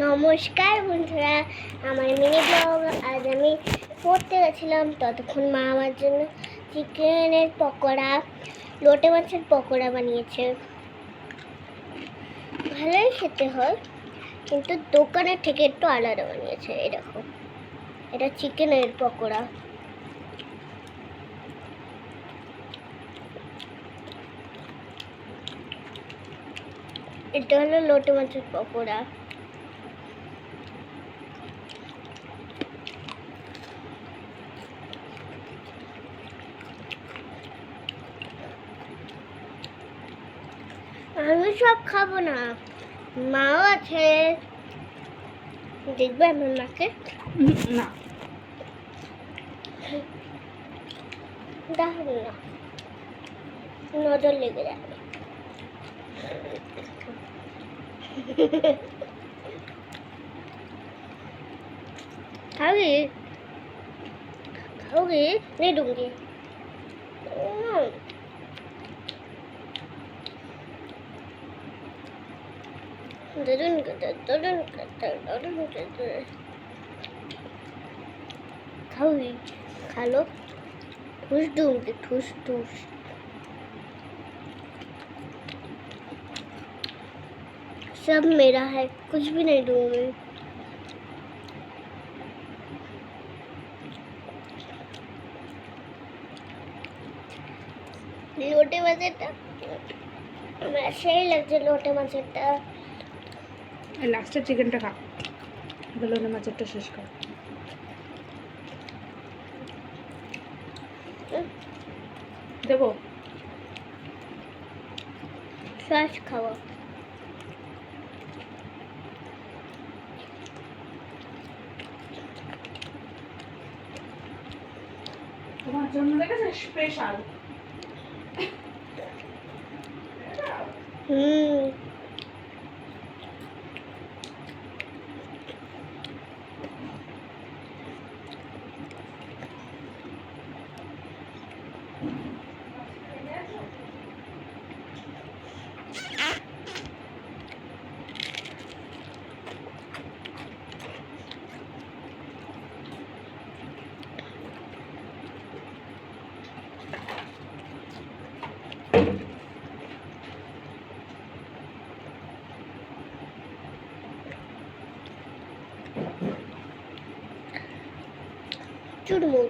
নমস্কার বন্ধুরা, আমার মিনি ব্লগ। আজ আমি পড়তে গেছিলাম, ততক্ষণ মা আমার জন্য চিকেনের পকোড়া, লোটে মাছের পকোড়া বানিয়েছে। ভালোই খেতে হয়, কিন্তু দোকানের থেকে একটু আলাদা বানিয়েছে। এরকম, এটা চিকেনের পকোড়া। এটা হলো লোটে মাছের পকোড়া। আমি সব খাবো না, মাও আছে। দেখবে আমার মাকে? না, দেখুন না, নজর লেগে যাবে। খাবি খাওগে? नहीं दूंगी। खाओगी? खा लो, ठूस दूंगी, ठूस ठूस। सब मेरा है, कुछ भी नहीं दूंगी। লোটে মাছেরটা সেই লাগছে, লোটে মাছেরটা। লাস্টের চিকেনটা খা, বেলুনে মাছেরটা শেষ কর। দেবো সস খাবো। তোমার জন্য দেখেছে স্পেশাল। চুরমুর।